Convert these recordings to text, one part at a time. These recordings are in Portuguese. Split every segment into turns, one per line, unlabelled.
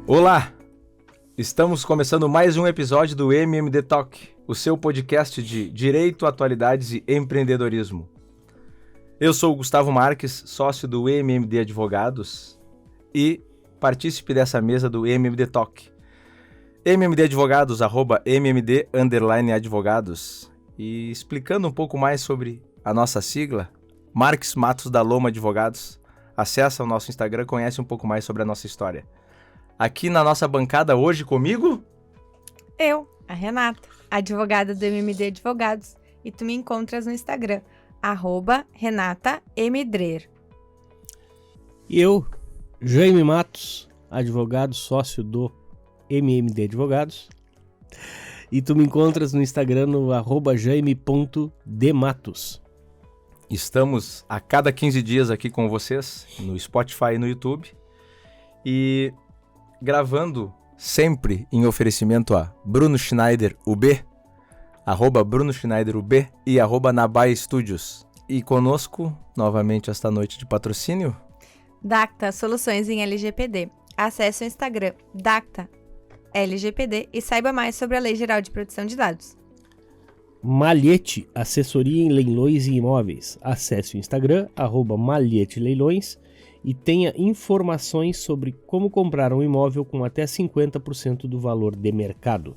Olá! Estamos começando mais um episódio do MMD Talk, o seu podcast de Direito, Atualidades e Empreendedorismo. Eu sou o Gustavo Marques, sócio do MMD Advogados e partícipe dessa mesa do MMD Talk. MMD Advogados, @MMD_advogados. E explicando um pouco mais sobre a nossa sigla, Marques Matos da Loma Advogados. Acessa o nosso Instagram, conhece um pouco mais sobre a nossa história. Aqui na nossa bancada hoje comigo...
Eu, a Renata, advogada do MMD Advogados, e tu me encontras no Instagram, @RenataMdrer.
E eu, Jaime Matos, advogado sócio do MMD Advogados, e tu me encontras no Instagram no @jaime.dematos.
Estamos a cada 15 dias aqui com vocês, no Spotify e no YouTube, e gravando sempre em oferecimento a Bruno Schneider UB, @Bruno Schneider UB e @Nabai Studios. E conosco, novamente esta noite de patrocínio,
Dacta Soluções em LGPD. Acesse o Instagram Dacta LGPD e saiba mais sobre a Lei Geral de Proteção de Dados.
Malhete, assessoria em leilões e imóveis. Acesse o Instagram, @malheteleilões, e tenha informações sobre como comprar um imóvel com até 50% do valor de mercado.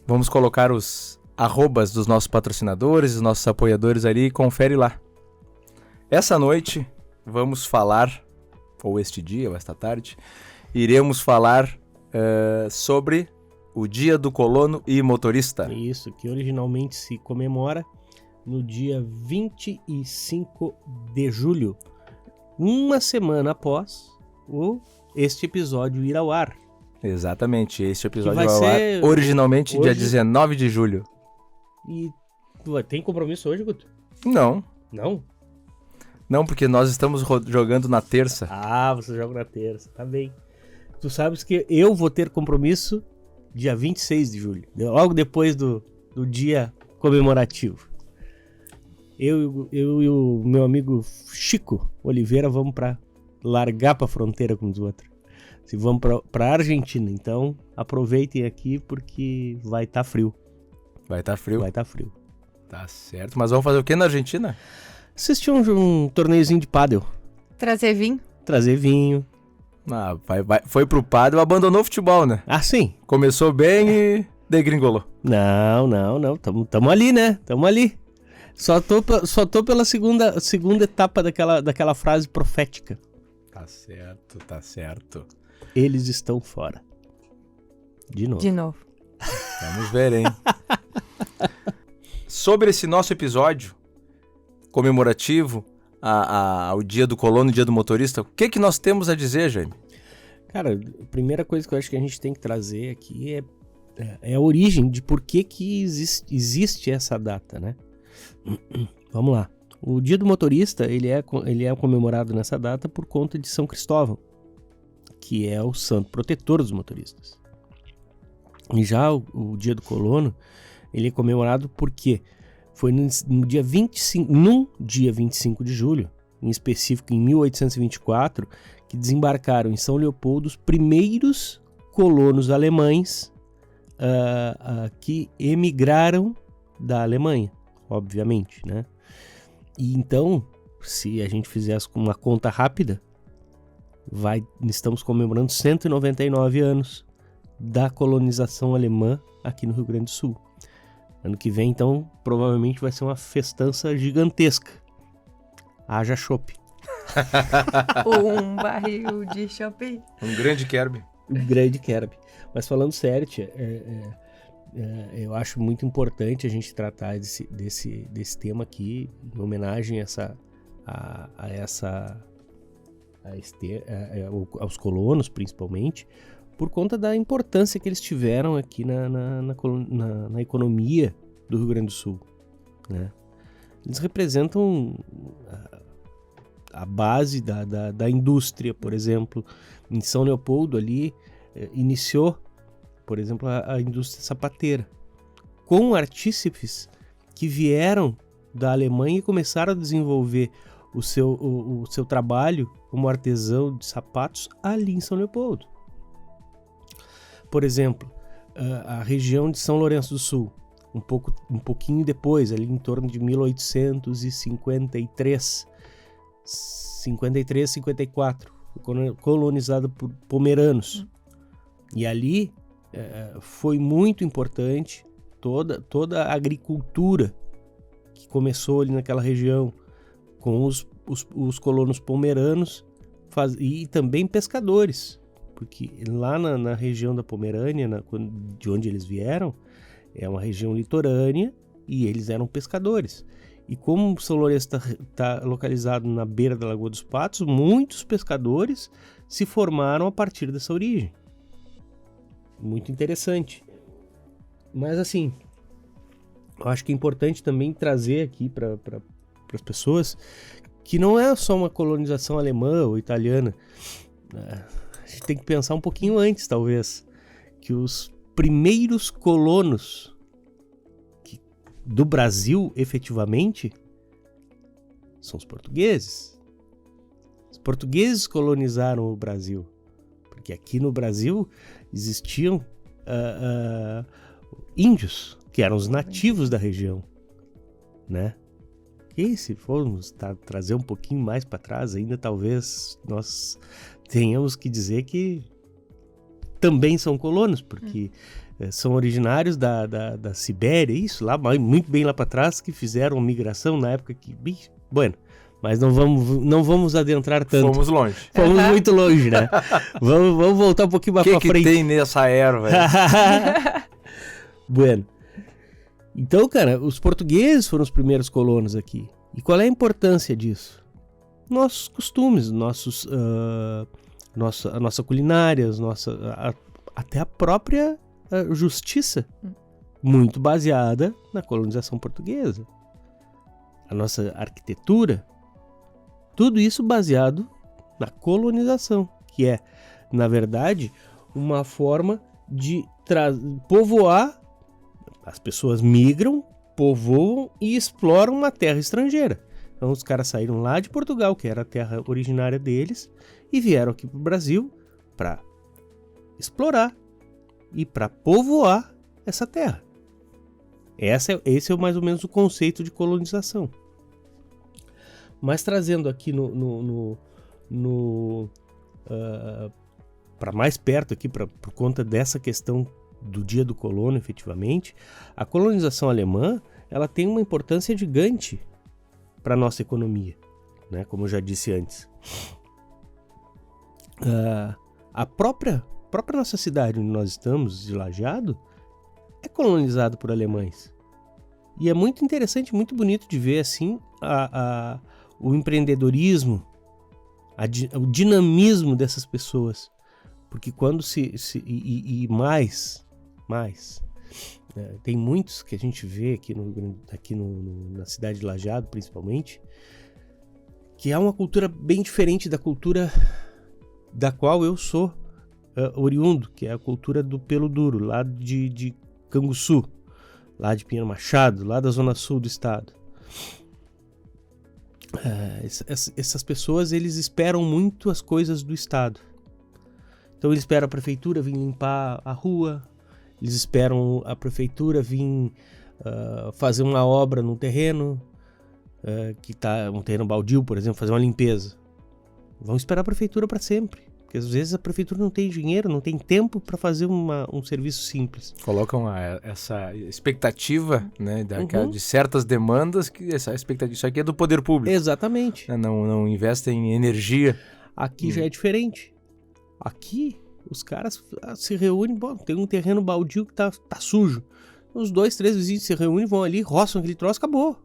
vamos colocar os arrobas dos nossos patrocinadores, dos nossos apoiadores ali, e confere lá. Essa noite vamos falar, ou este dia, ou esta tarde, iremos falar sobre o Dia do Colono e Motorista.
Isso, que originalmente se comemora no dia 25 de julho, uma semana após este episódio ir ao ar.
Exatamente, este episódio
vai
vai ao ar
ser
originalmente
hoje...
dia 19 de julho.
E tu tem compromisso hoje, Guto?
Não,
Não?
porque nós estamos jogando na terça.
Ah, você joga na terça, tá bem. Tu sabes que eu vou ter compromisso dia 26 de julho, logo depois do dia comemorativo. Eu e o meu amigo Chico Oliveira vamos largar pra fronteira com os outros. Vamos pra Argentina, então aproveitem aqui porque vai estar frio.
Vai estar frio?
Vai estar frio.
Tá certo, mas vamos fazer o que na Argentina?
Assistir um torneiozinho de pádel.
Trazer vinho?
Trazer vinho.
Ah, foi pro pádel, abandonou o futebol, né?
Ah, sim.
Começou bem e degringolou.
Não. Tamo ali, né? Tamo ali. Só tô pela segunda etapa daquela frase profética.
Tá certo.
Eles estão fora. De novo.
Vamos ver, hein? Sobre esse nosso episódio comemorativo ao Dia do Colono e Dia do Motorista, o que nós temos a dizer, Jaime?
Cara, a primeira coisa que eu acho que a gente tem que trazer aqui é a origem de por que existe essa data, né? Vamos lá. O Dia do Motorista, ele é comemorado nessa data por conta de São Cristóvão, que é o santo protetor dos motoristas. E já o Dia do Colono, ele é comemorado porque foi no dia 25 de julho, em específico em 1824, que desembarcaram em São Leopoldo os primeiros colonos alemães que emigraram da Alemanha, obviamente, né? E então, se a gente fizesse uma conta rápida, estamos comemorando 199 anos da colonização alemã aqui no Rio Grande do Sul. Ano que vem, então, provavelmente vai ser uma festança gigantesca. Haja chopp.
Um barril de chopp.
Um grande Kerb.
Um grande Kerb. Mas falando sério, tia, eu acho muito importante a gente tratar desse tema aqui, em homenagem aos colonos, principalmente, por conta da importância que eles tiveram aqui na economia do Rio Grande do Sul, né? Eles representam a base da indústria, por exemplo. Em São Leopoldo ali iniciou, por exemplo, a indústria sapateira, com artífices que vieram da Alemanha e começaram a desenvolver o seu trabalho como artesão de sapatos ali em São Leopoldo. Por exemplo, a região de São Lourenço do Sul, um pouquinho depois, ali em torno de 1853, 54, colonizada por pomeranos. E ali foi muito importante toda a agricultura que começou ali naquela região com os colonos pomeranos e também pescadores, porque lá na região da Pomerânia, de onde eles vieram, é uma região litorânea e eles eram pescadores. E como São Lourenço está localizado na beira da Lagoa dos Patos, muitos pescadores se formaram a partir dessa origem. Muito interessante. Mas assim, eu acho que é importante também trazer aqui para as pessoas que não é só uma colonização alemã ou italiana. A gente tem que pensar um pouquinho antes, talvez, que os primeiros colonos do Brasil, efetivamente, são os portugueses. Os portugueses colonizaram o Brasil, porque aqui no Brasil existiam índios, que eram os nativos da região, né? E se formos trazer um pouquinho mais para trás, ainda talvez nós tenhamos que dizer que também são colonos, porque são originários da Sibéria, isso lá, muito bem lá para trás, que fizeram migração na época que... Bueno, mas não vamos adentrar tanto.
Fomos longe.
Fomos muito longe, né? vamos voltar um pouquinho mais para frente. O
que tem nessa erva?
Bueno. Então, cara, os portugueses foram os primeiros colonos aqui. E qual é a importância disso? Nossos costumes, a nossa culinária, até a própria justiça, muito baseada na colonização portuguesa. A nossa arquitetura, tudo isso baseado na colonização, que é, na verdade, uma forma de povoar. As pessoas migram, povoam e exploram uma terra estrangeira. Então os caras saíram lá de Portugal, que era a terra originária deles, e vieram aqui para o Brasil para explorar e para povoar essa terra. Esse é mais ou menos o conceito de colonização. Mas trazendo aqui para mais perto aqui, por conta dessa questão do dia do colono, efetivamente, a colonização alemã, ela tem uma importância gigante para a nossa economia, né? Como eu já disse antes. A própria nossa cidade onde nós estamos, de Lajeado, é colonizada por alemães. E é muito interessante, muito bonito de ver assim o empreendedorismo, o dinamismo dessas pessoas. Porque quando tem muitos que a gente vê aqui na cidade de Lajeado, principalmente, que é uma cultura bem diferente da cultura da qual eu sou oriundo, que é a cultura do pelo duro, lá de Canguçu, lá de Pinheiro Machado, lá da zona sul do estado. Essas pessoas, eles esperam muito as coisas do estado. Então eles esperam a prefeitura vir limpar a rua, eles esperam a prefeitura vir fazer uma obra num terreno, que tá um terreno baldio, por exemplo, fazer uma limpeza. Vão esperar a prefeitura para sempre, porque às vezes a prefeitura não tem dinheiro, não tem tempo para fazer um serviço simples.
Colocam essa expectativa, né, de certas demandas, que essa expectativa, isso aqui é do poder público.
Exatamente.
Não investem em energia.
Aqui já é diferente. Aqui, os caras se reúnem, tem um terreno baldio que tá sujo. Os 2, 3 vizinhos se reúnem, vão ali, roçam aquele troço, acabou.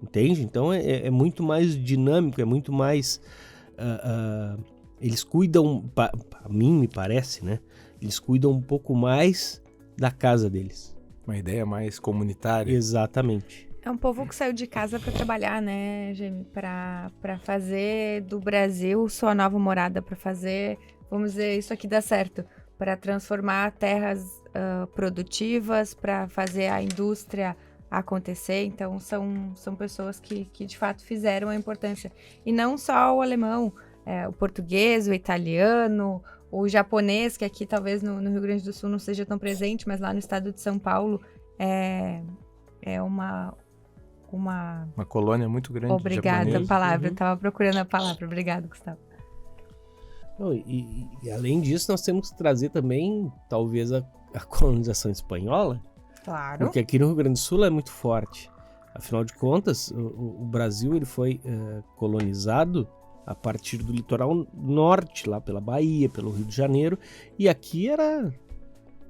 Entende? Então é muito mais dinâmico, é muito mais... eles cuidam, a mim me parece, né? Eles cuidam um pouco mais da casa deles.
Uma ideia mais comunitária.
Exatamente.
É um povo que saiu de casa para trabalhar, né, Gemi? Para fazer do Brasil sua nova morada, para fazer, vamos dizer, isso aqui dá certo, para transformar terras produtivas, para fazer a indústria acontecer. Então, são pessoas que de fato fizeram a importância. E não só o alemão, o português, o italiano, o japonês, que aqui talvez no Rio Grande do Sul não seja tão presente, mas lá no estado de São Paulo é uma
colônia muito grande.
Obrigada,
japonês.
a palavra. Eu tava procurando a palavra. Obrigada, Gustavo.
Não, e além disso, nós temos que trazer também, talvez, a colonização espanhola,
Claro.
porque aqui no Rio Grande do Sul é muito forte. Afinal de contas, o Brasil ele foi colonizado a partir do litoral norte, lá pela Bahia, pelo Rio de Janeiro, e aqui era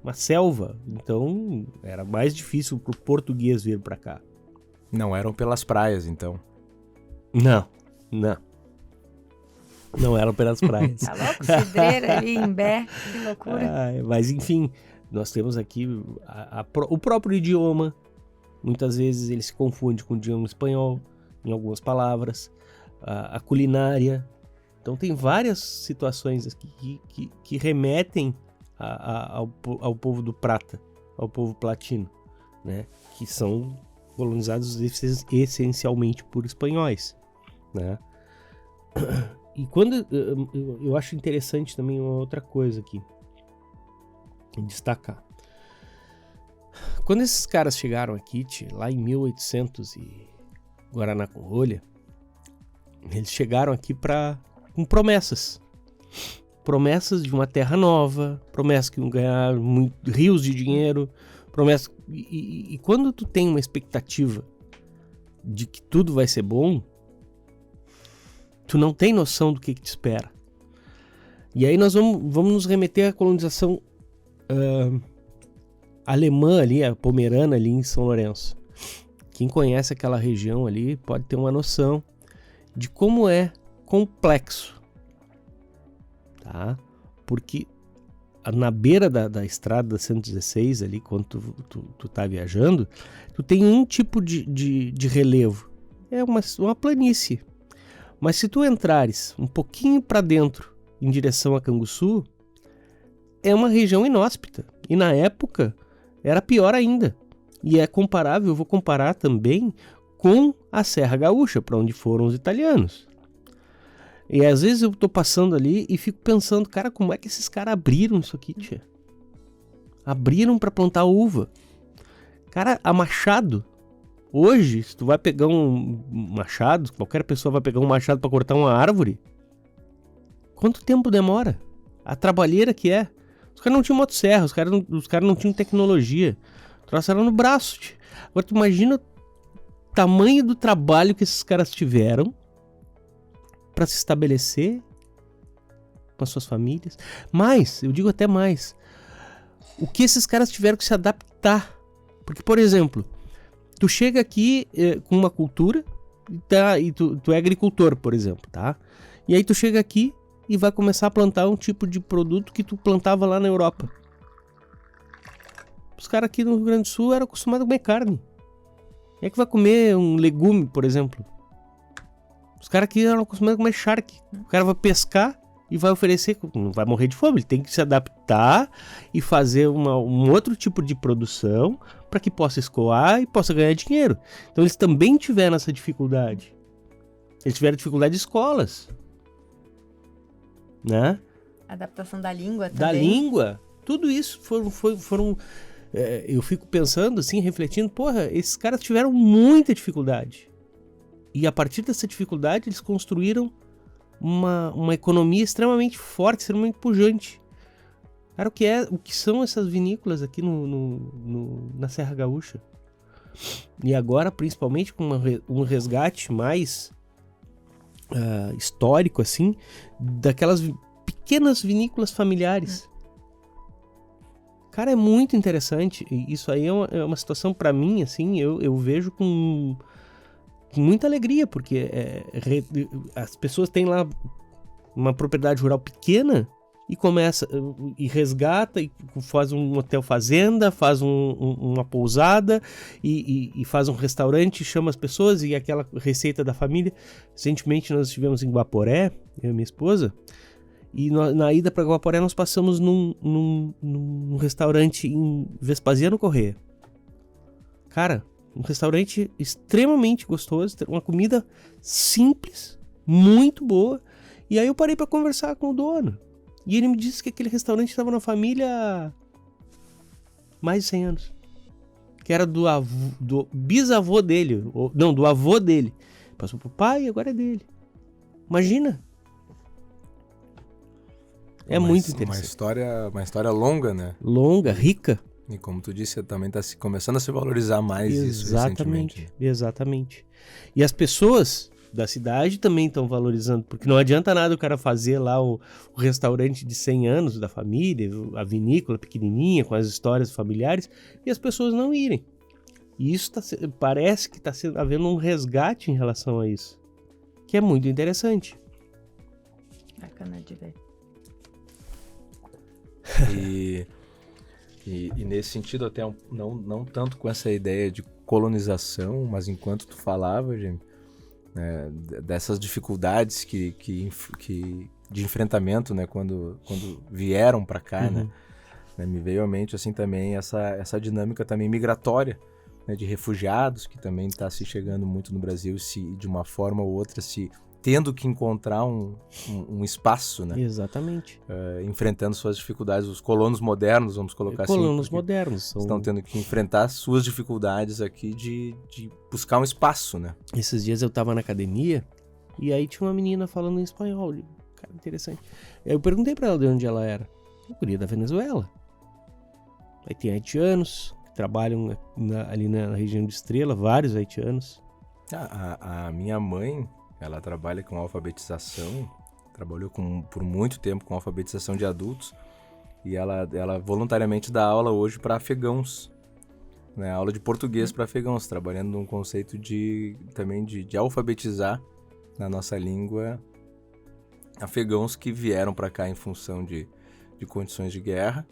uma selva, então era mais difícil para o português vir para cá.
Não eram pelas praias, então.
Não eram pelas praias.
Tá louco? Cidreira ali, Imbé, que loucura.
Mas enfim, nós temos aqui o próprio idioma. Muitas vezes ele se confunde com o idioma espanhol em algumas palavras. A culinária. Então tem várias situações aqui que remetem ao povo do Prata, ao povo platino, né? Que são colonizados essencialmente por espanhóis, né? E quando eu acho interessante também uma outra coisa aqui destacar. Quando esses caras chegaram aqui, lá em 1800 e Guaraná com rolha, eles chegaram aqui com promessas de uma terra nova, promessas que iam ganhar rios de dinheiro, promessas e quando tu tem uma expectativa de que tudo vai ser bom, tu não tem noção do que te espera. E aí nós vamos nos remeter à colonização alemã ali, a pomerana ali em São Lourenço. Quem conhece aquela região ali pode ter uma noção de como é complexo, tá? Porque na beira da estrada 116 ali, quando tu tá viajando, tu tem um tipo de relevo, é uma planície. Mas se tu entrares um pouquinho para dentro em direção a Canguçu, é uma região inóspita. E na época era pior ainda. E é comparável, eu vou comparar também com a Serra Gaúcha, para onde foram os italianos. E às vezes eu tô passando ali e fico pensando, cara, como é que esses caras abriram isso aqui, tia? Abriram para plantar uva. Cara, a machado. Hoje, se tu vai pegar um machado, qualquer pessoa vai pegar um machado para cortar uma árvore, quanto tempo demora? A trabalheira que é. Os caras não tinham motosserra, os caras não tinham tecnologia. Trouxeram no braço. Tia. Agora tu imagina o tamanho do trabalho que esses caras tiveram para se estabelecer com as suas famílias. Mas, eu digo até mais, o que esses caras tiveram que se adaptar. Porque, por exemplo, tu chega aqui com uma cultura e tu é agricultor, por exemplo, tá? E aí tu chega aqui e vai começar a plantar um tipo de produto que tu plantava lá na Europa. Os caras aqui no Rio Grande do Sul eram acostumados a comer carne. Quem é que vai comer um legume, por exemplo? Os caras aqui eram acostumados a comer charque. O cara vai pescar e vai oferecer, não vai morrer de fome, ele tem que se adaptar e fazer um outro tipo de produção para que possa escoar e possa ganhar dinheiro. Então eles também tiveram essa dificuldade. Eles tiveram dificuldade de escolas, né?
Adaptação da língua também.
Da língua. Tudo isso foram eu fico pensando assim, refletindo, porra, esses caras tiveram muita dificuldade. E a partir dessa dificuldade eles construíram uma economia extremamente forte, extremamente pujante. Cara, o que são essas vinícolas aqui na Serra Gaúcha? E agora, principalmente com um resgate mais histórico, assim, daquelas pequenas vinícolas familiares. Cara, é muito interessante. E isso aí é uma situação, para mim, assim, eu vejo com muita alegria, porque as pessoas têm lá uma propriedade rural pequena e começa e resgata e faz um hotel fazenda, faz uma pousada e faz um restaurante, chama as pessoas e aquela receita da família. Recentemente nós estivemos em Guaporé, eu e minha esposa, e na ida para Guaporé nós passamos num restaurante em Vespasiano Corrêa. Cara, Um restaurante extremamente gostoso, uma comida simples, muito boa. E aí eu parei para conversar com o dono. E ele me disse que aquele restaurante estava na família há mais de 100 anos. Que era do bisavô dele. Não, do avô dele. Passou pro pai e agora é dele. Imagina. É muito interessante.
Uma história longa, né?
Longa, rica.
E como tu disse, também está começando a se valorizar mais isso recentemente.
Exatamente. E as pessoas da cidade também estão valorizando, porque não adianta nada o cara fazer lá o restaurante de 100 anos da família, a vinícola pequenininha, com as histórias familiares, e as pessoas não irem. E isso parece que está havendo um resgate em relação a isso, que é muito interessante.
Bacana de ver.
E nesse sentido, até não tanto com essa ideia de colonização, mas enquanto tu falava, gente, dessas dificuldades de enfrentamento, né, quando vieram para cá, né, me veio à mente assim também essa dinâmica também migratória, né, de refugiados, que também está se chegando muito no Brasil, se de uma forma ou outra tendo que encontrar um espaço, né?
Exatamente.
Enfrentando suas dificuldades. Os colonos modernos, vamos colocar assim.
Colonos modernos.
Estão tendo que enfrentar suas dificuldades aqui de buscar um espaço, né?
Esses dias eu estava na academia e aí tinha uma menina falando em espanhol. Cara, interessante. Eu perguntei para ela de onde ela era. Eu queria da Venezuela. Aí tem haitianos que trabalham ali na região de Estrela, vários haitianos.
A minha mãe... Ela trabalha com alfabetização, trabalhou por muito tempo com alfabetização de adultos e ela voluntariamente dá aula hoje para afegãos, né? Aula de português para afegãos, trabalhando num conceito também de alfabetizar na nossa língua afegãos que vieram para cá em função de condições de guerra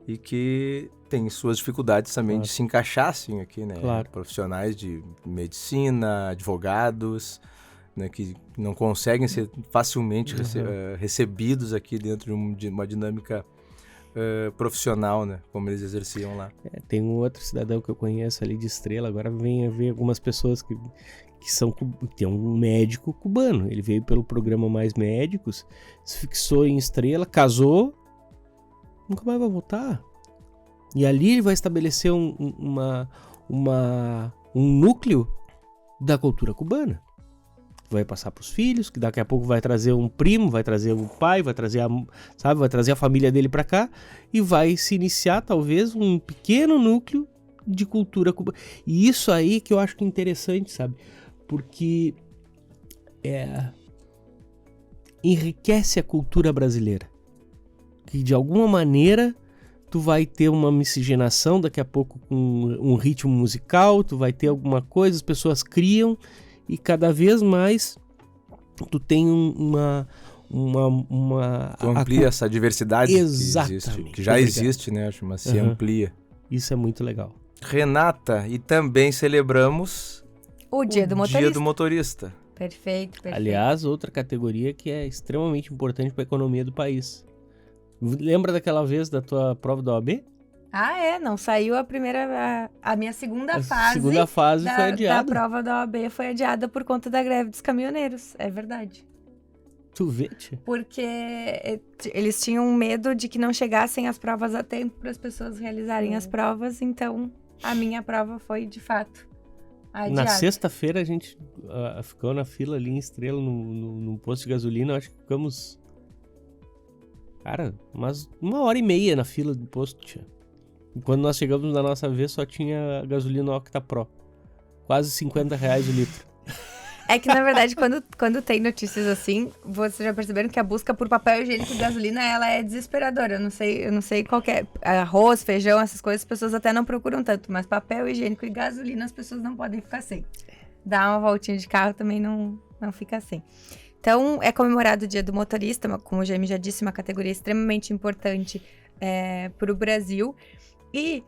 e que tem suas dificuldades também de se encaixar assim aqui, né?
Claro.
Profissionais de medicina, advogados, né, que não conseguem ser facilmente recebidos aqui dentro de uma dinâmica profissional, né, como eles exerciam lá.
Tem um outro cidadão que eu conheço ali de Estrela, agora vem a ver algumas pessoas que tem um médico cubano, ele veio pelo programa Mais Médicos, se fixou em Estrela, casou, nunca mais vai voltar. E ali ele vai estabelecer um núcleo da cultura cubana. Vai passar para os filhos, que daqui a pouco vai trazer um primo, vai trazer o pai, vai trazer a família dele para cá e vai se iniciar talvez um pequeno núcleo de cultura cubana. E isso aí que eu acho que é interessante, sabe? Porque enriquece a cultura brasileira. Que de alguma maneira tu vai ter uma miscigenação daqui a pouco com um ritmo musical, tu vai ter alguma coisa, as pessoas criam e cada vez mais tu tem
tu amplia essa diversidade que já existe, né? Acho, mas se amplia.
Isso é muito legal.
Renata, e também celebramos
o Dia do
Motorista.
Perfeito.
Aliás, outra categoria que é extremamente importante para a economia do país. Lembra daquela vez da tua prova da OAB?
Não saiu a minha segunda fase.
A segunda fase foi adiada.
Da prova da OAB foi adiada por conta da greve dos caminhoneiros, é verdade.
Tu vê, tia?
Porque eles tinham medo de que não chegassem as provas a tempo para as pessoas realizarem as provas, então a minha prova foi de fato adiada.
Na sexta-feira a gente ficou na fila ali em Estrela, num posto de gasolina, acho que ficamos, cara, umas 1h30 na fila do posto, tia. E quando nós chegamos na nossa vez, só tinha gasolina Octa Pro. Quase R$50 o litro.
É que, na verdade, quando tem notícias assim, vocês já perceberam que a busca por papel higiênico e gasolina, ela é desesperadora. Eu não sei qual que é. Arroz, feijão, essas coisas, as pessoas até não procuram tanto. Mas papel higiênico e gasolina, as pessoas não podem ficar sem. Dar uma voltinha de carro também não fica sem. Então, é comemorado o Dia do Motorista, como o Jaime já disse, uma categoria extremamente importante para o Brasil. E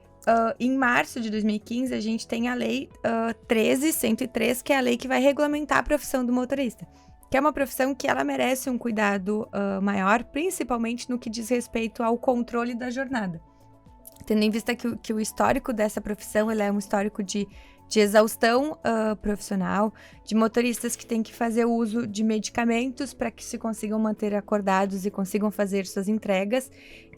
em março de 2015, a gente tem a Lei 13.103, que é a lei que vai regulamentar a profissão do motorista. Que é uma profissão que ela merece um cuidado maior, principalmente no que diz respeito ao controle da jornada. Tendo em vista que o histórico dessa profissão ele é um histórico de exaustão profissional, de motoristas que têm que fazer uso de medicamentos para que se consigam manter acordados e consigam fazer suas entregas.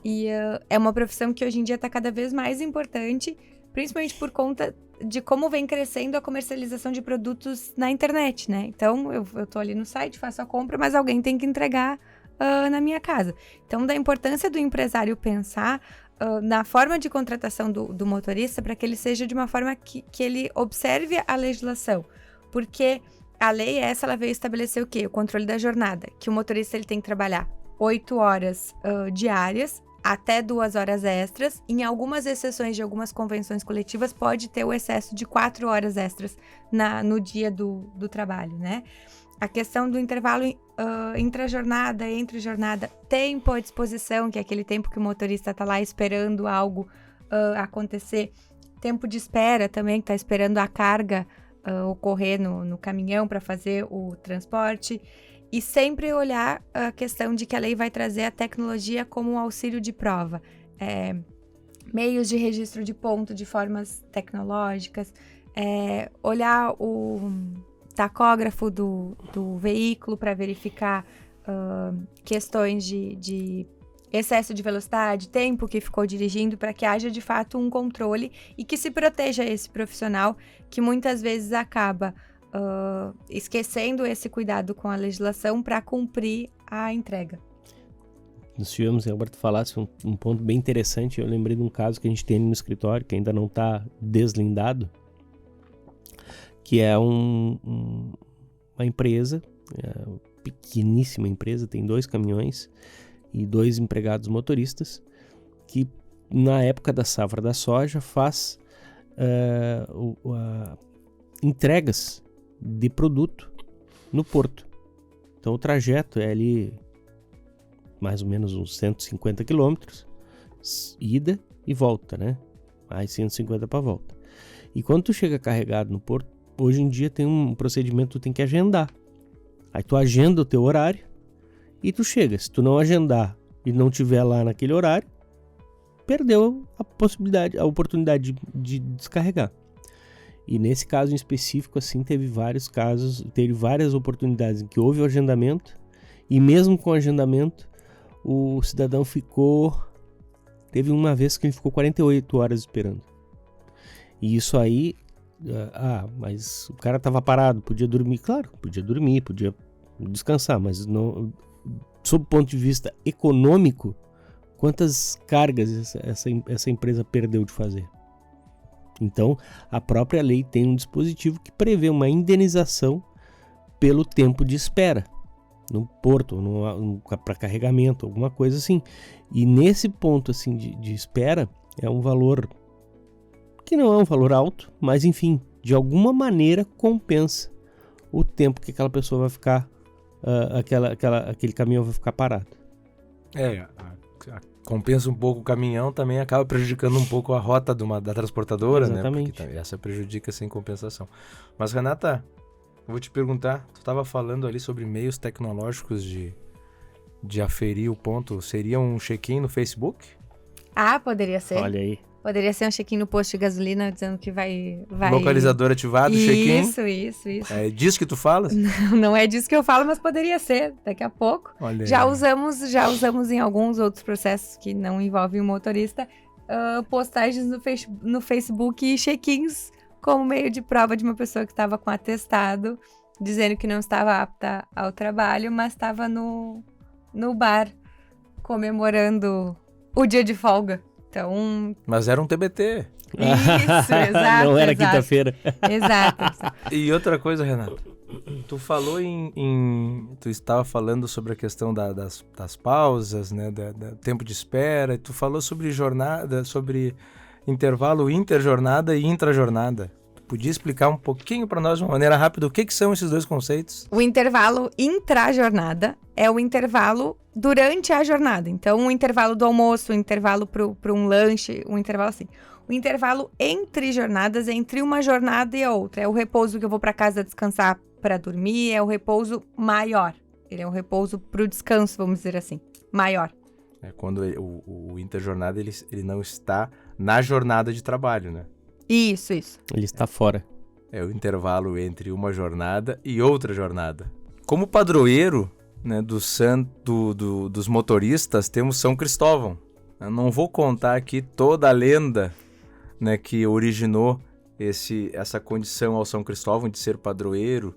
E é uma profissão que hoje em dia está cada vez mais importante, principalmente por conta de como vem crescendo a comercialização de produtos na internet, né? Então, eu tô ali no site, faço a compra, mas alguém tem que entregar na minha casa. Então, da importância do empresário pensar na forma de contratação do motorista para que ele seja de uma forma que ele observe a legislação. Porque a lei ela veio estabelecer o quê? O controle da jornada, que o motorista ele tem que trabalhar 8 horas diárias, até 2 horas extras. Em algumas exceções de algumas convenções coletivas, pode ter o excesso de 4 horas extras no dia do trabalho, né? A questão do intervalo intra-jornada, entre-jornada, tempo à disposição, que é aquele tempo que o motorista está lá esperando algo acontecer. Tempo de espera também, que está esperando a carga ocorrer no caminhão para fazer o transporte. E sempre olhar a questão de que a lei vai trazer a tecnologia como um auxílio de prova. Meios de registro de ponto de formas tecnológicas, olhar o tacógrafo do veículo para verificar questões de excesso de velocidade, tempo que ficou dirigindo, para que haja de fato um controle e que se proteja esse profissional que muitas vezes acaba esquecendo esse cuidado com a legislação para cumprir a entrega.
Nós tivemos, agora tu falasse um ponto bem interessante, eu lembrei de um caso que a gente tem no escritório, que ainda não está deslindado, que é uma empresa, pequeníssima empresa, tem 2 caminhões e 2 empregados motoristas, que na época da safra da soja faz entregas de produto no porto. Então o trajeto é ali mais ou menos uns 150 quilômetros, ida e volta, né? Mais 150 para volta. E quando tu chega carregado no porto, hoje em dia tem um procedimento, tu tem que agendar. Aí tu agenda o teu horário e tu chega. Se tu não agendar e não tiver lá naquele horário, perdeu a oportunidade de descarregar. E nesse caso em específico, assim, teve várias oportunidades em que houve o agendamento, e mesmo com o agendamento, o cidadão teve uma vez que ele ficou 48 horas esperando. E isso aí, mas o cara estava parado, podia dormir, claro, podia dormir, podia descansar, mas não, sob o ponto de vista econômico, quantas cargas essa empresa perdeu de fazer? Então, a própria lei tem um dispositivo que prevê uma indenização pelo tempo de espera no porto, para carregamento, alguma coisa assim. E nesse ponto assim de espera, é um valor que não é um valor alto, mas enfim, de alguma maneira compensa o tempo que aquela pessoa vai ficar, aquele caminhão vai ficar parado.
Compensa um pouco o caminhão, também acaba prejudicando um pouco a rota da transportadora,
exatamente,
né? Porque essa prejudica sem compensação. Mas, Renata, eu vou te perguntar, tu estava falando ali sobre meios tecnológicos de aferir o ponto, seria um check-in no Facebook?
Poderia ser.
Olha aí.
Poderia ser um check-in no posto de gasolina dizendo que vai...
Localizador ativado, check-in?
Isso.
É disso que tu falas?
Não é disso que eu falo, mas poderia ser, daqui a pouco.
Olha
já
aí.
usamos em alguns outros processos que não envolvem o motorista, postagens no Facebook e check-ins como meio de prova de uma pessoa que estava com atestado, dizendo que não estava apta ao trabalho, mas estava no bar comemorando o dia de folga. Então...
Mas era um TBT.
Isso, exato.
Não era quinta-feira.
Exato.
E outra coisa, Renato, tu falou tu estava falando sobre a questão das pausas, né, da tempo de espera, tu falou sobre jornada, sobre intervalo interjornada e intrajornada. Tu podia explicar um pouquinho para nós, de uma maneira rápida, o que são esses 2 conceitos?
O intervalo intrajornada é o intervalo durante a jornada. Então, o intervalo do almoço, o intervalo para um lanche, um intervalo assim. O intervalo entre jornadas é entre uma jornada e a outra. É o repouso que eu vou para casa descansar para dormir, é o repouso maior. Ele é um repouso para o descanso, vamos dizer assim, maior.
É quando o interjornada ele não está na jornada de trabalho, né?
Isso.
Ele está fora.
É o intervalo entre uma jornada e outra jornada. Como padroeiro, né, dos motoristas, temos São Cristóvão. Eu não vou contar aqui toda a lenda, né, que originou essa condição ao São Cristóvão de ser padroeiro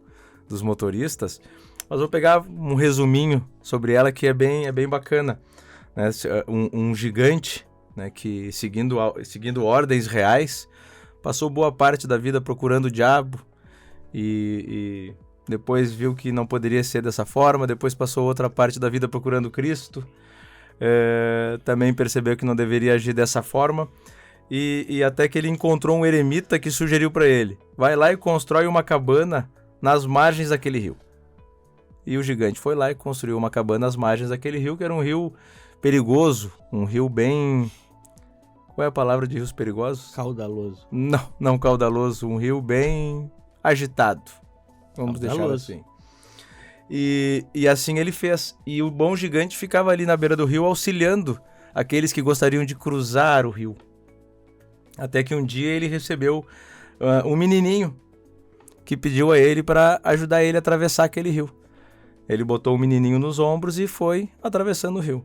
dos motoristas, mas vou pegar um resuminho sobre ela que é bem bacana. Né? Um gigante, né, que seguindo ordens reais, passou boa parte da vida procurando o diabo e depois viu que não poderia ser dessa forma, depois passou outra parte da vida procurando Cristo, também percebeu que não deveria agir dessa forma, e até que ele encontrou um eremita que sugeriu para ele: vai lá e constrói uma cabana nas margens daquele rio. E o gigante foi lá e construiu uma cabana às margens daquele rio, que era um rio perigoso, um rio bem... Qual é a palavra de rios perigosos?
Caudaloso.
Não caudaloso, um rio bem agitado. Vamos deixar assim. E assim ele fez. E o bom gigante ficava ali na beira do rio auxiliando aqueles que gostariam de cruzar o rio. Até que um dia ele recebeu um menininho que pediu a ele para ajudar ele a atravessar aquele rio. Ele botou o menininho nos ombros e foi atravessando o rio.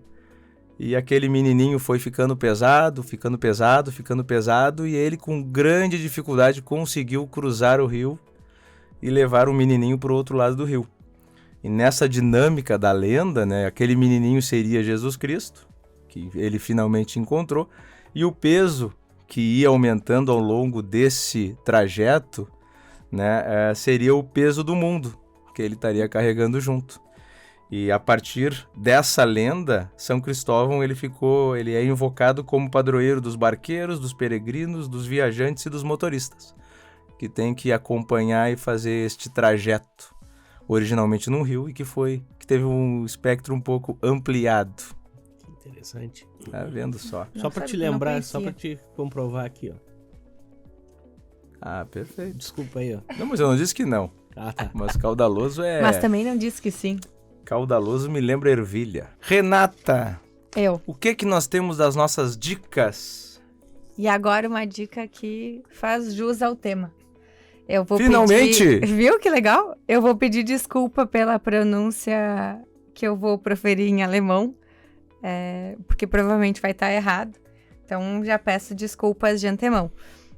E aquele menininho foi ficando pesado, e ele com grande dificuldade conseguiu cruzar o rio e levar o menininho para o outro lado do rio. E nessa dinâmica da lenda, né, aquele menininho seria Jesus Cristo, que ele finalmente encontrou, e o peso que ia aumentando ao longo desse trajeto, né, seria o peso do mundo, que ele estaria carregando junto. E a partir dessa lenda, São Cristóvão ele é invocado como padroeiro dos barqueiros, dos peregrinos, dos viajantes e dos motoristas, que tem que acompanhar e fazer este trajeto, originalmente num rio, e que teve um espectro um pouco ampliado.
Interessante.
Tá vendo só?
Só para te lembrar, só para te comprovar aqui, ó.
Ah, perfeito.
Desculpa aí, ó.
Não, mas eu não disse que não.
Ah, tá.
Mas caudaloso é...
Mas também não disse que sim.
Caudaloso me lembra ervilha. Renata, o que nós temos das nossas dicas?
E agora uma dica que faz jus ao tema. Eu vou
Finalmente!
Viu que legal? Eu vou pedir desculpa pela pronúncia que eu vou proferir em alemão, porque provavelmente vai estar errado. Então já peço desculpas de antemão.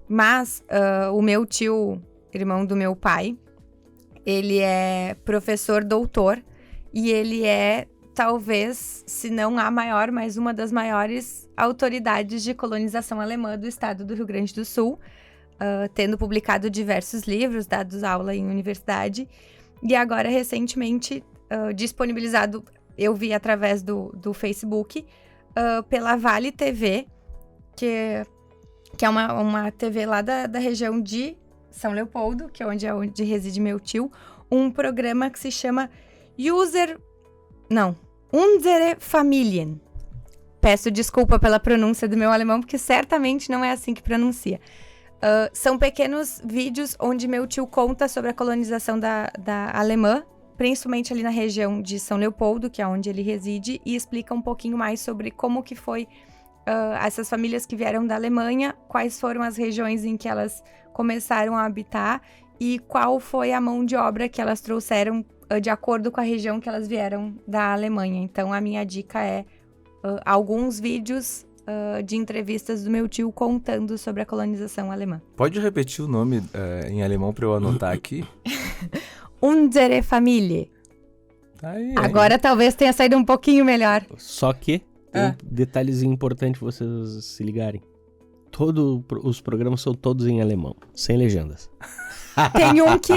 Mas o meu tio, irmão do meu pai, ele é professor doutor e ele é, talvez, se não a maior, mas uma das maiores autoridades de colonização alemã do estado do Rio Grande do Sul, tendo publicado diversos livros, dados aula em universidade, e agora recentemente disponibilizado, eu vi através do Facebook, pela Vale TV, que é uma TV lá da região de São Leopoldo, que é onde reside meu tio, um programa que se chama Unsere Familien. Peço desculpa pela pronúncia do meu alemão, porque certamente não é assim que pronuncia. São pequenos vídeos onde meu tio conta sobre a colonização da alemã, principalmente ali na região de São Leopoldo, que é onde ele reside, e explica um pouquinho mais sobre como que foi essas famílias que vieram da Alemanha, quais foram as regiões em que elas começaram a habitar e qual foi a mão de obra que elas trouxeram de acordo com a região que elas vieram da Alemanha. Então, a minha dica é alguns vídeos de entrevistas do meu tio contando sobre a colonização alemã.
Pode repetir o nome em alemão para eu anotar aqui?
Unsere Familie.
Aí.
Agora talvez tenha saído um pouquinho melhor.
Só que tem um detalhezinho importante vocês se ligarem. Os programas são todos em alemão, sem legendas.
Tem um que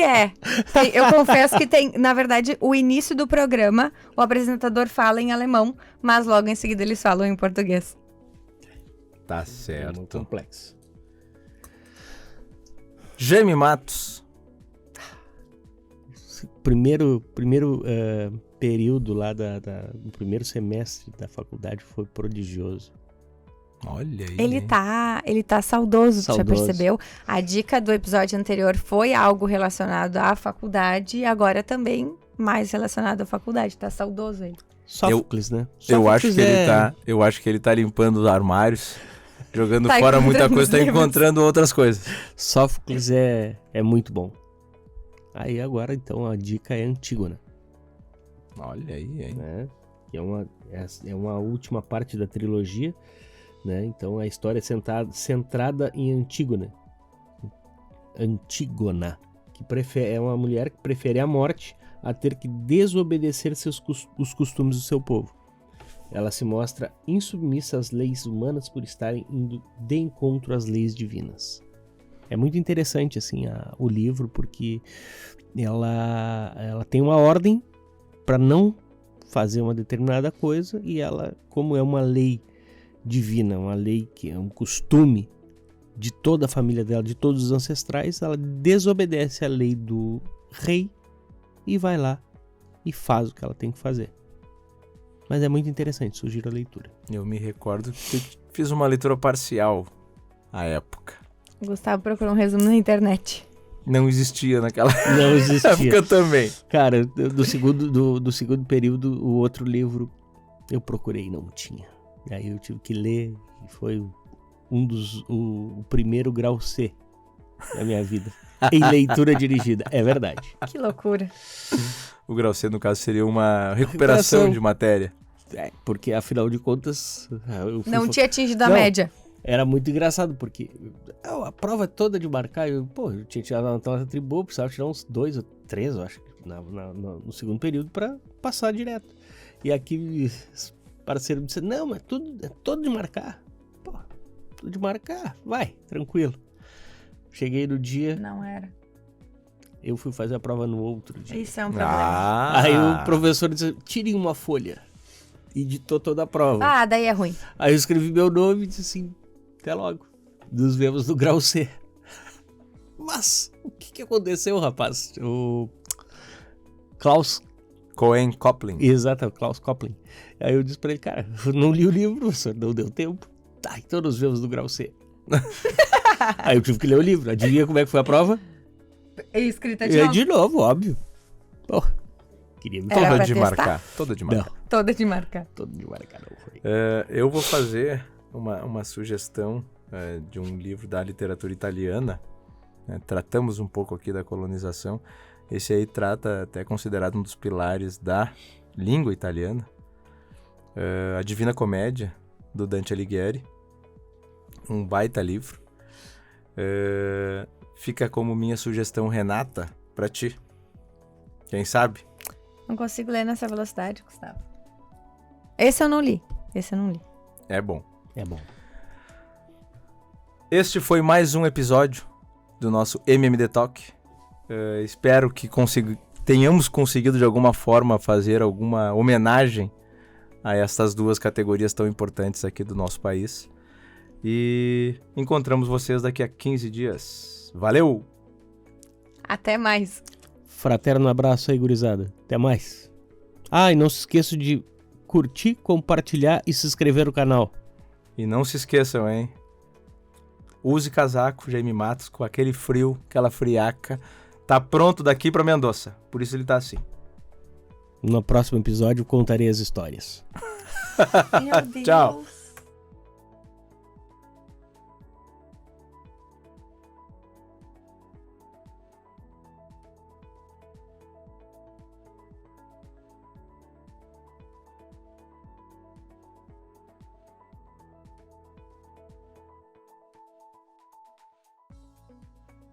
eu confesso que tem, na verdade, o início do programa, o apresentador fala em alemão, mas logo em seguida eles falam em português.
Tá certo.
É muito complexo.
Jaime Matos.
Primeiro período lá do primeiro semestre da faculdade foi prodigioso.
Olha aí.
Ele tá saudoso, já percebeu? A dica do episódio anterior foi algo relacionado à faculdade e agora também mais relacionado à faculdade. Tá saudoso ele.
Sófocles, né?
Eu acho que ele tá limpando os armários jogando
Tá
fora muita
encontrando
coisa, tá
os livros.
encontrando outras coisas.
Sófocles é muito bom. Aí agora, então, a dica é Antígona,
Olha aí, hein?
né? Que é uma última parte da trilogia, né? Então a história é centrada em Antígona. Antígona, que é uma mulher que prefere a morte a ter que desobedecer os costumes do seu povo. Ela se mostra insubmissa às leis humanas por estarem indo de encontro às leis divinas. É muito interessante assim o livro, porque ela tem uma ordem para não fazer uma determinada coisa, e ela, como é uma lei divina, uma lei que é um costume de toda a família dela, de todos os ancestrais, ela desobedece à lei do rei e vai lá e faz o que ela tem que fazer. Mas é muito interessante, sugiro a leitura.
Eu me recordo que eu fiz uma leitura parcial à época.
O Gustavo procurou um resumo na internet.
Não existia naquela
Não existia.
época também.
Cara, do segundo período, o outro livro eu procurei, não tinha. E aí eu tive que ler, e foi o primeiro grau C da minha vida. Em leitura dirigida, é verdade.
Que loucura.
O grau C, no caso, seria uma recuperação de matéria.
É, porque afinal de contas,
Não tinha atingido a
Não.
média.
Era muito engraçado, porque a prova toda de marcar, eu tinha tirado uma nota tribô, precisava tirar uns 2 ou 3, eu acho, no segundo período para passar direto. E aqui, o parceiro me disse, não, mas é todo de marcar. Pô, tudo de marcar, vai, tranquilo. Cheguei no dia,
Não era.
eu fui fazer a prova no outro dia.
Isso é um problema.
Ah,
Aí o professor disse, tirem uma folha. E ditou toda a prova.
Ah, daí é ruim.
Aí eu escrevi meu nome e disse assim, até logo. Nos vemos no grau C. Mas, o que aconteceu, rapaz? O Klaus...
Cohen Coplin.
Exato, Klaus Coplin. Aí eu disse pra ele, cara, eu não li o livro, professor, não deu tempo. Tá, então nos vemos no grau C. Aí eu tive que ler o livro. Adivinha como é que foi a prova?
Escrita
E aí, de novo, óbvio. Pô, queria me
Era
Toda
pra
de
testar?
marcar. Toda de marcar.
Não,
Toda de marcar.
todo de marcar não foi.
Eu vou fazer uma sugestão de um livro da literatura italiana. Tratamos um pouco aqui da colonização. Esse aí trata, até considerado um dos pilares da língua italiana. A Divina Comédia, do Dante Alighieri. Um baita livro. Fica como minha sugestão, Renata, pra ti. Quem sabe?
Não consigo ler nessa velocidade, Gustavo. Esse eu não li.
É bom.
É bom.
Este foi mais um episódio do nosso MMD Talk. Espero que tenhamos conseguido de alguma forma fazer alguma homenagem a estas duas categorias tão importantes aqui do nosso país. E encontramos vocês daqui a 15 dias. Valeu!
Até mais.
Fraterno abraço aí, gurizada. Até mais. Ah, e não se esqueça de curtir, compartilhar e se inscrever no canal.
E não se esqueçam, hein? Use casaco, Jaime Matos, com aquele frio, aquela friaca. Tá pronto daqui pra Mendoza. Por isso ele tá assim.
No próximo episódio contarei as histórias.
Meu Deus.
Tchau.